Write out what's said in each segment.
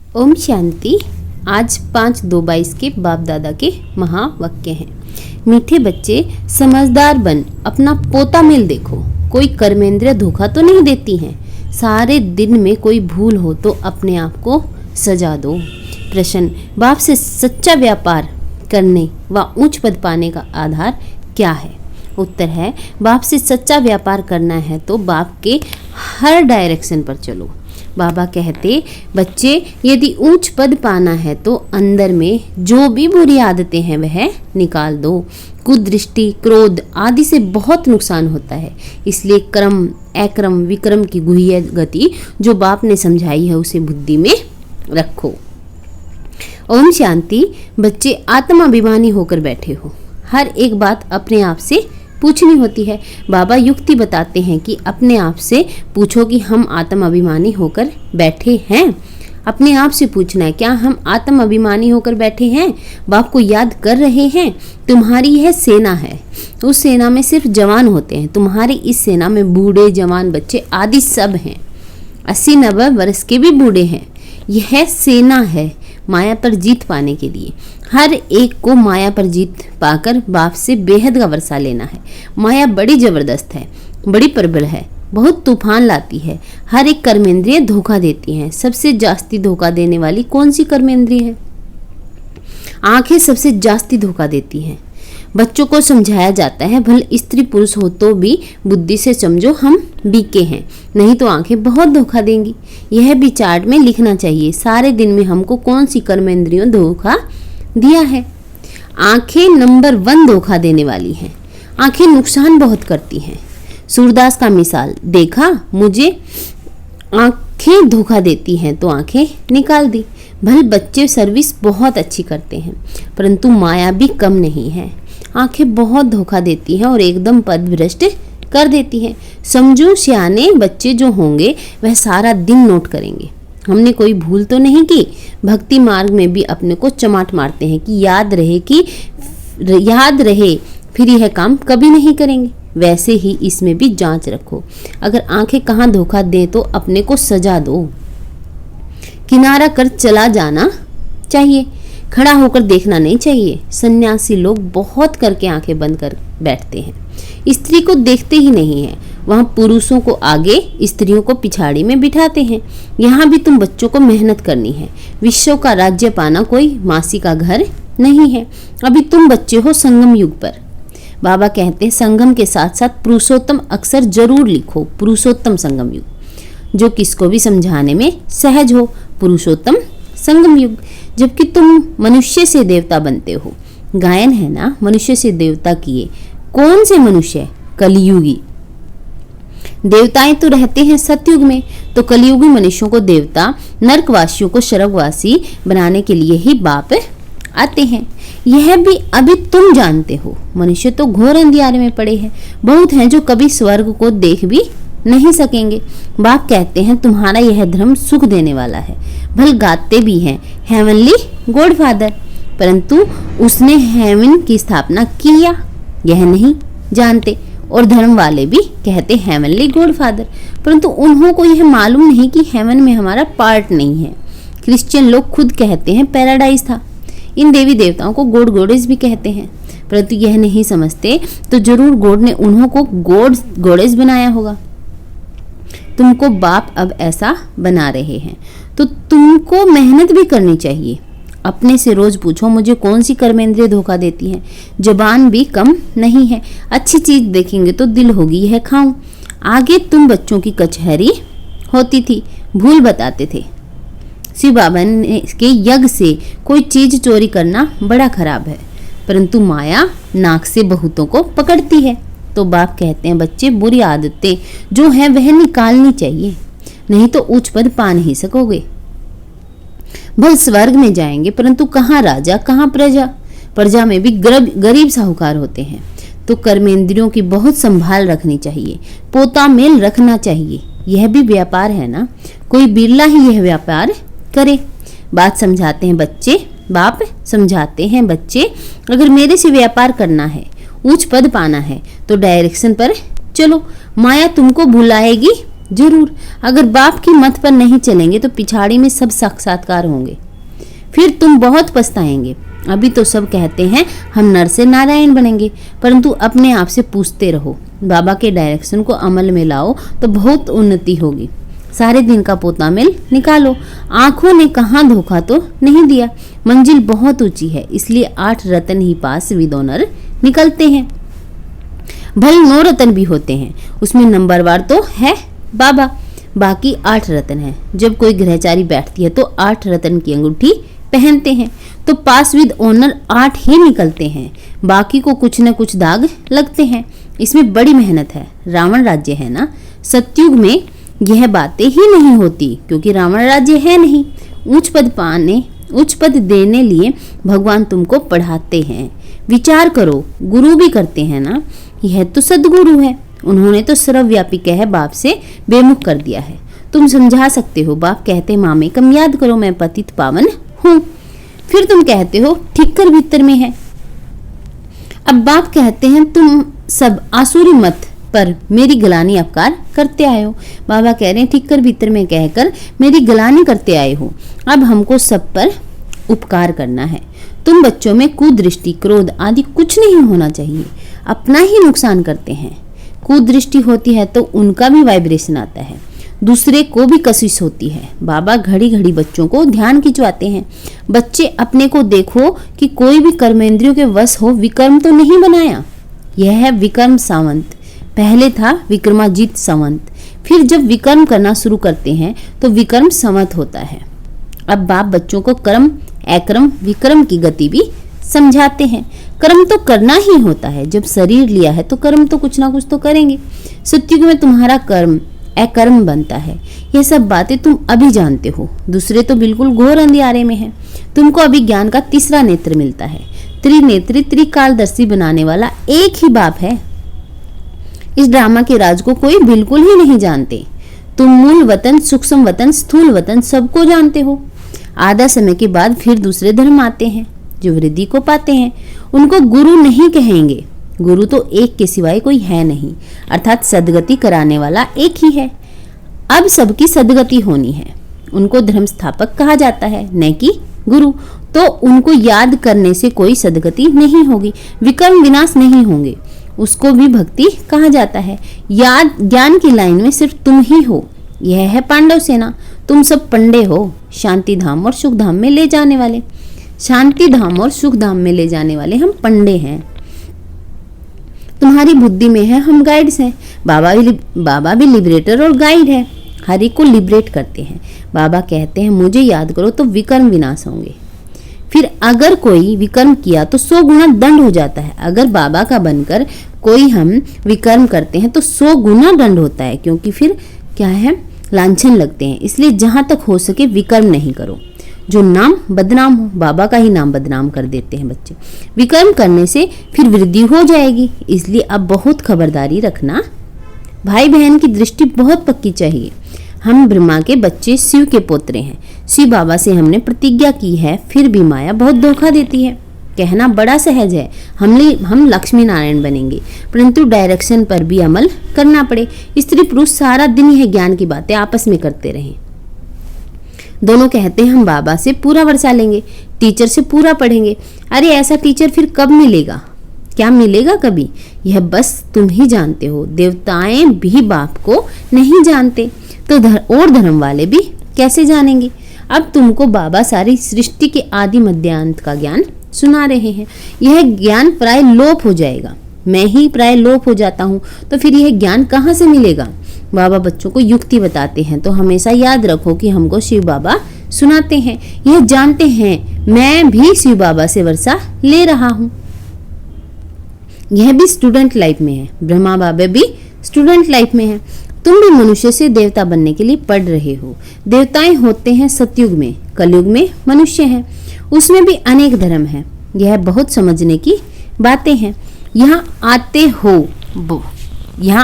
ओम शांति। आज 5/2/22 के बाप दादा के महावाक्य हैं। मीठे बच्चे समझदार बन अपना पोता मेल देखो, कोई कर्मेंद्रिय धोखा तो नहीं देती हैं। सारे दिन में कोई भूल हो तो अपने आप को सजा दो। प्रश्न, बाप से सच्चा व्यापार करने व उच्च पद पाने का आधार क्या है? उत्तर है, बाप से सच्चा व्यापार करना है तो बाप के हर डायरेक्शन पर चलो। बाबा कहते, बच्चे यदि ऊंच पद पाना है तो अंदर में जो भी बुरी आदतें हैं वह निकाल दो। कुदृष्टि, क्रोध आदि से बहुत नुकसान होता है, इसलिए क्रम अक्रम विक्रम की गुह्य गति जो बाप ने समझाई है उसे बुद्धि में रखो। ओम शांति। बच्चे आत्माभिमानी होकर बैठे हो, हर एक बात अपने आप से पूछनी होती है। बाबा युक्ति बताते हैं कि अपने आप से पूछो कि हम आत्म अभिमानी होकर बैठे हैं। अपने आप से पूछना है, क्या हम आत्म अभिमानी होकर बैठे हैं? बाप को याद कर रहे हैं। तुम्हारी यह सेना है, उस सेना में सिर्फ जवान होते हैं। तुम्हारी इस सेना में बूढ़े, जवान, बच्चे आदि सब हैं। 80-90 वर्ष के भी बूढ़े हैं। यह सेना है माया पर जीत पाने के लिए। हर एक को माया पर जीत पाकर बाप से बेहद का वर्षा लेना है। माया बड़ी जबरदस्त है, बड़ी प्रबल है, बहुत तूफान लाती है। हर एक कर्मेंद्रिय धोखा देती हैं। सबसे जास्ती धोखा देने वाली कौन सी कर्मेंद्रिय है? आंखें सबसे जास्ती धोखा देती हैं। बच्चों को समझाया जाता है, भले स्त्री पुरुष हो तो भी बुद्धि से समझो हम बीके हैं, नहीं तो आंखें बहुत धोखा देंगी। यह भी चार्ट में लिखना चाहिए, सारे दिन में हमको कौन सी कर्मेंद्रियों धोखा दिया है। आंखें नंबर 1 धोखा देने वाली हैं। आंखें नुकसान बहुत करती हैं। सूरदास का मिसाल देखा, मुझे आंखें धोखा देती हैं तो आंखें निकाल दी। भले बच्चे सर्विस बहुत अच्छी करते हैं, परंतु माया भी कम नहीं है। आंखें बहुत धोखा देती हैं और एकदम पद भ्रष्ट कर देती हैं। समझो, सियाने बच्चे जो होंगे वह सारा दिन नोट करेंगे, हमने कोई भूल तो नहीं की। भक्ति मार्ग में भी अपने को चमाट मारते हैं कि याद रहे फिर यह काम कभी नहीं करेंगे। वैसे ही इसमें भी जांच रखो। अगर आंखें कहाँ धोखा दें तो अपने को सजा दो। किनारा कर चला जाना चाहिए, खड़ा होकर देखना नहीं चाहिए। सन्यासी लोग बहुत करके आंखें बंद कर बैठते हैं, स्त्री को देखते ही नहीं है। वहाँ पुरुषों को आगे, स्त्रियों को पिछाड़ी में बिठाते हैं। यहाँ भी तुम बच्चों को मेहनत करनी है। विश्व का राज्य पाना कोई मासी का घर नहीं है। अभी तुम बच्चे हो संगम युग पर। बाबा कहते हैं, संगम के साथ साथ पुरुषोत्तम अक्षर जरूर लिखो। पुरुषोत्तम संगम युग, जो किसको भी समझाने में सहज हो। पुरुषोत्तम संगम युग, जबकि तुम मनुष्य से देवता बनते हो। गायन है ना, मनुष्य से देवता किए। कौन से मनुष्य? कलियुगी। देवताएं तो रहते हैं सतयुग में, तो कलियुगी मनुष्यों को देवता, नरकवासियों को स्वर्गवासी बनाने के लिए ही बाप आते हैं। यह भी अभी तुम जानते हो। मनुष्य तो घोर अंधियारे में पड़े हैं। बहुत हैं जो कभी स्वर्ग को देख भी नहीं सकेंगे। बाप कहते हैं, तुम्हारा यह धर्म सुख देने वाला है। भल गाते भी हैं हेवनली गॉडफादर, परंतु उसने हेवन की स्थापना किया यह नहीं जानते। और धर्म वाले भी कहते हेवनली गॉडफादर, परंतु उन्हों को यह मालूम नहीं कि हेवन में हमारा पार्ट नहीं है। क्रिश्चियन लोग खुद कहते हैं पैराडाइज था। इन देवी देवताओं को गॉड गॉडेस भी कहते हैं, परंतु यह नहीं समझते तो जरूर गॉड ने उन्हों को गॉड गॉडेस बनाया होगा। तुमको बाप अब ऐसा बना रहे हैं तो तुमको मेहनत भी करनी चाहिए। अपने से रोज पूछो, मुझे कौन सी कर्मेंद्रिय धोखा देती है? जबान भी कम नहीं है। अच्छी चीज देखेंगे तो दिल होगी यह खाऊं। आगे तुम बच्चों की कचहरी होती थी, भूल बताते थे। शिव बाबा के यज्ञ से कोई चीज चोरी करना बड़ा खराब है, परंतु माया नाक से बहुतों को पकड़ती है। तो बाप कहते हैं, बच्चे बुरी आदतें जो है वह निकालनी चाहिए, नहीं तो उच्च पद पा नहीं सकोगे। भल स्वर्ग में जाएंगे, परंतु कहाँ राजा कहाँ प्रजा। प्रजा में भी गरीब साहूकार होते हैं। तो कर्मेंद्रियों की बहुत संभाल रखनी चाहिए, पोता मेल रखना चाहिए। यह भी व्यापार है ना, कोई बिरला ही यह व्यापार करे। बात समझाते हैं बच्चे, बाप समझाते हैं बच्चे, अगर मेरे से व्यापार करना है, उच्च पद पाना है तो डायरेक्शन पर चलो। माया तुमको भुलाएगी जरूर, अगर बाप की मत पर नहीं चलेंगे तो पिछाड़ी में सब साक्षात्कार होंगे, फिर तुम बहुत पछताएंगे। अभी तो सब कहते हैं हम नर से नारायण बनेंगे, परंतु अपने आप से पूछते रहो, बाबा के डायरेक्शन को अमल में लाओ तो बहुत उन्नति होगी। सारे दिन का पोता मिल निकालो। आंखों ने कहाँ धोखा तो नहीं दिया। मंजिल बहुत ऊंची है, इसलिए 8 रतन ही पास विदोनर निकलते हैं। भले 9 रतन भी होते हैं, उसमें नंबरवार तो है बाबा, बाकी 8 रतन है। जब कोई ग्रहचारी बैठती है तो 8 रतन की अंगूठी पहनते हैं, तो पास विद ऑनर 8 ही निकलते हैं, बाकी को कुछ न कुछ दाग लगते हैं। इसमें बड़ी मेहनत है। रावण राज्य है ना, सतयुग में यह बातें ही नहीं होती, क्योंकि रावण राज्य है नहीं। उच्च पद देने लिए भगवान तुमको पढ़ाते हैं। विचार करो, गुरु भी करते हैं ना, यह तो सदगुरु है। उन्होंने तो सर्वव्यापी कह बाप से बेमुख कर दिया है। तुम समझा सकते हो, बाप कहते मामे कम याद करो, मैं पतित पावन हूँ। फिर तुम कहते हो ठीक कर भीतर में है। अब बाप कहते हैं तुम सब आसुरी मत पर मेरी गलानी अपकार करते आए हो। बाबा कह रहे हैं ठीक कर भीतर में कहकर मेरी गलानी करते आए हो। अब हमको सब पर उपकार करना है। तुम बच्चों में कुदृष्टि, क्रोध आदि कुछ नहीं होना चाहिए, अपना ही नुकसान करते हैं। कुदृष्टि होती है तो उनका भी वाइब्रेशन आता है, दूसरे को भी कशिश होती है। बाबा घड़ी घड़ी बच्चों को ध्यान खिंचवाते हैं। बच्चे अपने को देखो कि कोई भी कर्मेंद्रियों के वश हो, विक्रम तो नहीं बनाया। यह है विक्रम सावंत। पहले था विक्रमाजीत संवंत, फिर जब विक्रम करना शुरू करते हैं तो विक्रम संवत होता है। अब बाप बच्चों को कर्म, अक्रम, विक्रम की गति भी समझाते हैं। कर्म तो करना ही होता है, जब शरीर लिया है तो कर्म तो कुछ ना कुछ तो करेंगे। सतयुग में तुम्हारा कर्म अकर्म बनता है। यह सब बातें तुम अभी जानते हो, दूसरे तो बिल्कुल घोर अंधियारे में है। तुमको अभी ज्ञान का तीसरा नेत्र मिलता है। त्रिनेत्री, त्रिकालदर्शी बनाने वाला एक ही बाप है। इस ड्रामा के राज को कोई बिल्कुल ही नहीं जानते। तुम मूल वतन, सूक्ष्म वतन, स्थूल वतन सबको जानते हो। आधा समय के बाद फिर दूसरे धर्म आते हैं जो वृद्धि को पाते हैं। उनको गुरु नहीं कहेंगे, गुरु तो एक के सिवाय कोई है नहीं, अर्थात सदगति कराने वाला एक ही है। अब सबकी सदगति होनी है, उनको धर्म स्थापक कहा जाता है, न कि गुरु। तो उनको याद करने से कोई सदगति नहीं होगी, विक्रम विनाश नहीं होंगे। उसको भी भक्ति कहा जाता है। याद ज्ञान की लाइन में सिर्फ तुम ही हो। यह है पांडव सेना। तुम सब पंडे हो, शांति धाम और सुख धाम में ले जाने वाले। शांति धाम और सुख धाम में ले जाने वाले हम पंडे हैं। तुम्हारी बुद्धि में है, हम गाइड्स हैं। बाबा भी लिबरेटर और गाइड है, हर एक को लिबरेट करते हैं। बाबा कहते हैं मुझे याद करो तो विकर्म विनाश होंगे। फिर अगर कोई विकर्म किया तो 100 गुना दंड हो जाता है। अगर बाबा का बनकर कोई हम विकर्म करते हैं तो 100 गुना दंड होता है, क्योंकि फिर क्या है, लांछन लगते हैं। इसलिए जहां तक हो सके विकर्म नहीं करो, जो नाम बदनाम हो। बाबा का ही नाम बदनाम कर देते हैं बच्चे। विकर्म करने से फिर वृद्धि हो जाएगी, इसलिए अब बहुत खबरदारी रखना। भाई बहन की दृष्टि बहुत पक्की चाहिए। हम ब्रह्मा के बच्चे, शिव के पोत्रे हैं। शिव बाबा से हमने प्रतिज्ञा की है, फिर भी माया बहुत धोखा देती है। कहना बड़ा सहज है, हम लक्ष्मी नारायण बनेंगे, परंतु डायरेक्शन पर भी अमल करना पड़े। स्त्री पुरुष सारा दिन यह ज्ञान की बातें आपस में करते रहें। दोनों कहते हैं हम बाबा से पूरा वर्षा लेंगे, टीचर से पूरा पढ़ेंगे। अरे ऐसा टीचर फिर कब मिलेगा, क्या मिलेगा कभी, यह बस तुम ही जानते हो। देवताएं भी बाप को नहीं जानते तो और धर्म वाले भी कैसे जानेंगे। अब तुमको बाबा सारी सृष्टि के आदि मध्यांत का ज्ञान सुना रहे हैं। यह ज्ञान प्राय लोप हो जाएगा। मैं ही प्राय लोप हो जाता हूँ, तो फिर यह ज्ञान कहाँ से मिलेगा। बाबा बच्चों को युक्ति बताते हैं, तो हमेशा याद रखो कि हमको शिव बाबा सुनाते हैं। यह जानते हैं मैं भी शिव बाबा से वर्षा ले रहा हूँ। यह भी स्टूडेंट लाइफ में है, ब्रह्मा बाबा भी स्टूडेंट लाइफ में है। तुम भी मनुष्य से देवता बनने के लिए पढ़ रहे हो। देवताएं होते हैं सतयुग में, कलयुग में मनुष्य हैं, उसमें भी अनेक धर्म हैं। यह बहुत समझने की बातें हैं। यहाँ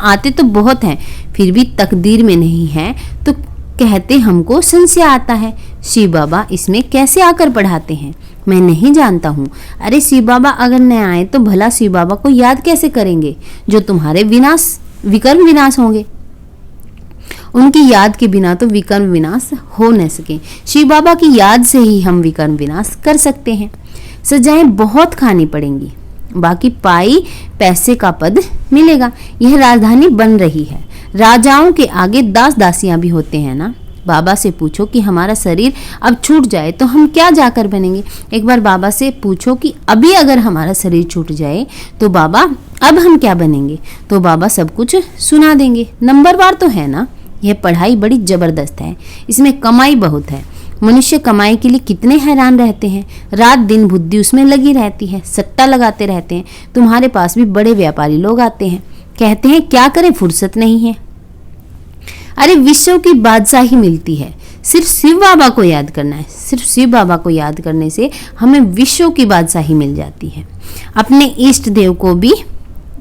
आते तो बहुत हैं, फिर भी तकदीर में नहीं है, तो कहते हमको संशय आता है, शिव बाबा इसमें कैसे आकर पढ़ाते हैं, मैं नहीं जानता हूँ। अरे शिव बाबा अगर न आए तो भला शिव बाबा को याद कैसे करेंगे, जो तुम्हारे विकर्म विनाश होंगे। उनकी याद के बिना तो विकर्म विनाश हो न सके। शिव बाबा की याद से ही हम विकर्म विनाश कर सकते हैं। सजाएं बहुत खानी पड़ेंगी, बाकी पाई पैसे का पद मिलेगा। यह राजधानी बन रही है, राजाओं के आगे दास दासियां भी होते हैं ना। बाबा से पूछो कि हमारा शरीर अब छूट जाए तो हम क्या जाकर बनेंगे। एक बार बाबा से पूछो कि अभी अगर हमारा शरीर छूट जाए तो बाबा अब हम क्या बनेंगे, तो बाबा सब कुछ सुना देंगे। नंबरवार तो है ना। यह पढ़ाई बड़ी जबरदस्त है, इसमें कमाई बहुत है। मनुष्य कमाई के लिए कितने हैरान रहते हैं, रात दिन बुद्धि उसमें लगी रहती है, सट्टा लगाते रहते हैं। तुम्हारे पास भी बड़े व्यापारी लोग आते हैं, कहते हैं क्या करें, फुर्सत नहीं है। अरे विश्व की बादशाही मिलती है, सिर्फ शिव बाबा को याद करना है। सिर्फ शिव बाबा को याद करने से हमें विश्व की बादशाही मिल जाती है। अपने इष्ट देव को भी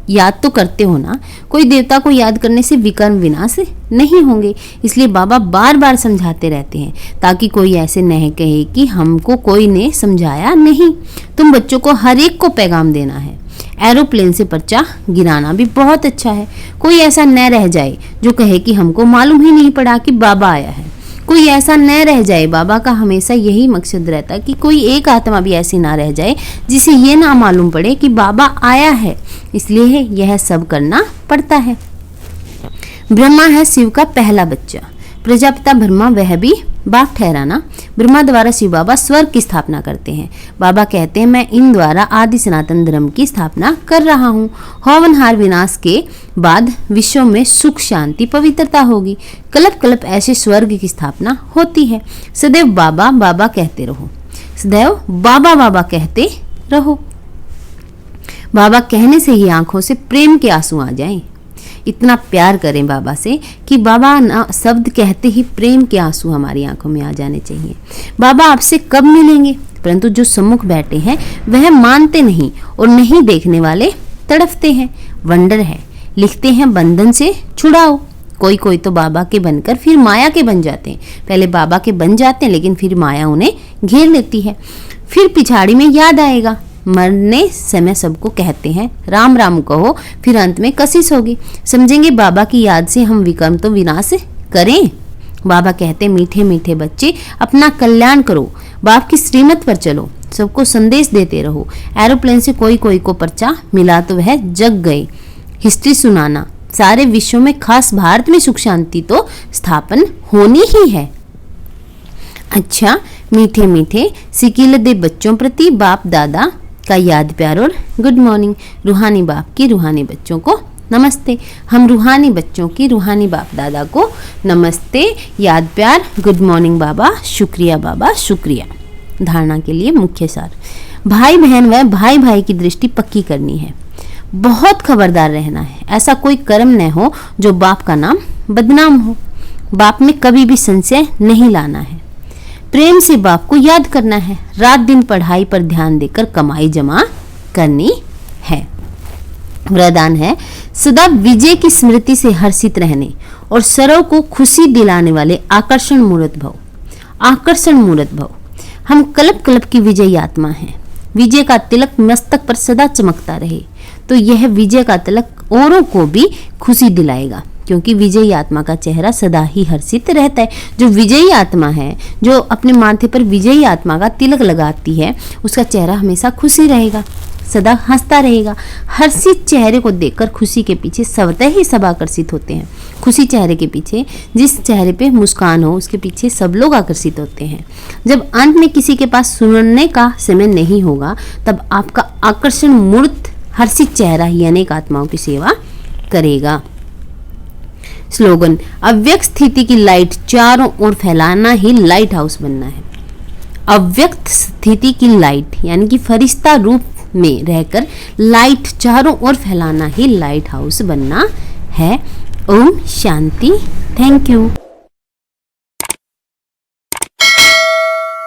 याद तो करते हो ना। कोई देवता को याद करने से विकर्म विनाश नहीं होंगे, इसलिए बाबा बार बार समझाते रहते हैं ताकि कोई ऐसे न कहे कि हमको कोई ने समझाया नहीं। तुम बच्चों को हर एक को पैगाम देना है। एरोप्लेन से पर्चा गिराना भी बहुत अच्छा है। कोई ऐसा न रह जाए जो कहे कि हमको मालूम ही नहीं पड़ा कि बाबा आया है। कोई ऐसा न रह जाए, बाबा का हमेशा यही मकसद रहता है कि कोई एक आत्मा भी ऐसी ना रह जाए जिसे ये ना मालूम पड़े कि बाबा आया है, इसलिए यह सब करना पड़ता है। ब्रह्मा है शिव का पहला बच्चा, प्रजापिता ब्रह्मा वह भी बाप ठहराना। ब्रह्मा द्वारा शिव बाबा स्वर्ग की स्थापना करते हैं। बाबा कहते हैं मैं इन द्वारा आदि सनातन धर्म की स्थापना कर रहा हूँ। हवनहार विनाश के बाद विश्व में सुख शांति पवित्रता होगी। कल्प कल्प ऐसे स्वर्ग की स्थापना होती है। सदैव बाबा बाबा कहते रहो, सदैव बाबा बाबा कहते रहो। बाबा कहने से ही आंखों से प्रेम के आंसू आ जाएं। इतना प्यार करें बाबा से कि बाबा ना शब्द कहते ही प्रेम के आंसू हमारी आंखों में आ जाने चाहिए। बाबा आपसे कब मिलेंगे, परंतु जो सम्मुख बैठे हैं वह मानते नहीं और नहीं देखने वाले तड़फते हैं। वंडर है, लिखते हैं बंधन से छुड़ाओ। कोई कोई तो बाबा के बनकर फिर माया के बन जाते हैं। पहले बाबा के बन जाते हैं लेकिन फिर माया उन्हें घेर लेती है। फिर पिछाड़ी में याद आएगा, मरने समय सबको कहते हैं राम राम कहो, फिर अंत में कशिश होगी। समझेंगे बाबा की याद से हम विकर्म तो विनाश करें। बाबा कहते मीठे मीठे बच्चे अपना कल्याण करो, बाप की श्रीमत पर चलो, सबको संदेश देते रहो। एरोप्लेन से कोई कोई को पर्चा मिला तो वह जग गए। हिस्ट्री सुनाना, सारे विश्व में खास भारत में सुख शांति तो स्थापन होनी ही है। अच्छा, मीठे मीठे सिकील दे बच्चों प्रति बाप दादा का याद प्यार और गुड मॉर्निंग। रूहानी बाप की रूहानी बच्चों को नमस्ते। हम रूहानी बच्चों की रूहानी बाप दादा को नमस्ते, याद प्यार, गुड मॉर्निंग बाबा, शुक्रिया बाबा, शुक्रिया। धारणा के लिए मुख्य सार, भाई बहन व भाई भाई की दृष्टि पक्की करनी है। बहुत खबरदार रहना है, ऐसा कोई कर्म न हो जो बाप का नाम बदनाम हो। बाप में कभी भी संशय नहीं लाना है। प्रेम से बाप को याद करना है। रात दिन पढ़ाई पर ध्यान देकर कमाई जमा करनी है। वरदान है सदा विजय की स्मृति से हर्षित रहने और सर्व को खुशी दिलाने वाले आकर्षण मूर्त भव। आकर्षण मूर्त भव, हम कल्प कल्प की विजयी आत्मा हैं। विजय का तिलक मस्तक पर सदा चमकता रहे तो यह विजय का तिलक औरों को भी खुशी दिलाएगा, क्योंकि विजयी आत्मा का चेहरा सदा ही हर्षित रहता है। जो विजयी आत्मा है, जो अपने माथे पर विजयी आत्मा का तिलक लगाती है, उसका चेहरा हमेशा खुशी रहेगा, सदा हंसता रहेगा। हर्षित चेहरे को देखकर खुशी के पीछे स्वतः ही सब आकर्षित होते हैं। खुशी चेहरे के पीछे, जिस चेहरे पे मुस्कान हो उसके पीछे सब लोग आकर्षित होते हैं। जब अंत में किसी के पास सुनने का समय नहीं होगा तब आपका आकर्षण मूर्त हर्षित चेहरा ही अनेक आत्माओं की सेवा करेगा। स्लोगन, अव्यक्त स्थिति की लाइट चारों ओर फैलाना ही लाइट हाउस बनना है। अव्यक्त स्थिति की लाइट यानी कि फरिश्ता रूप में रहकर लाइट चारों ओर फैलाना ही लाइट हाउस बनना है। ओम शांति। Thank you.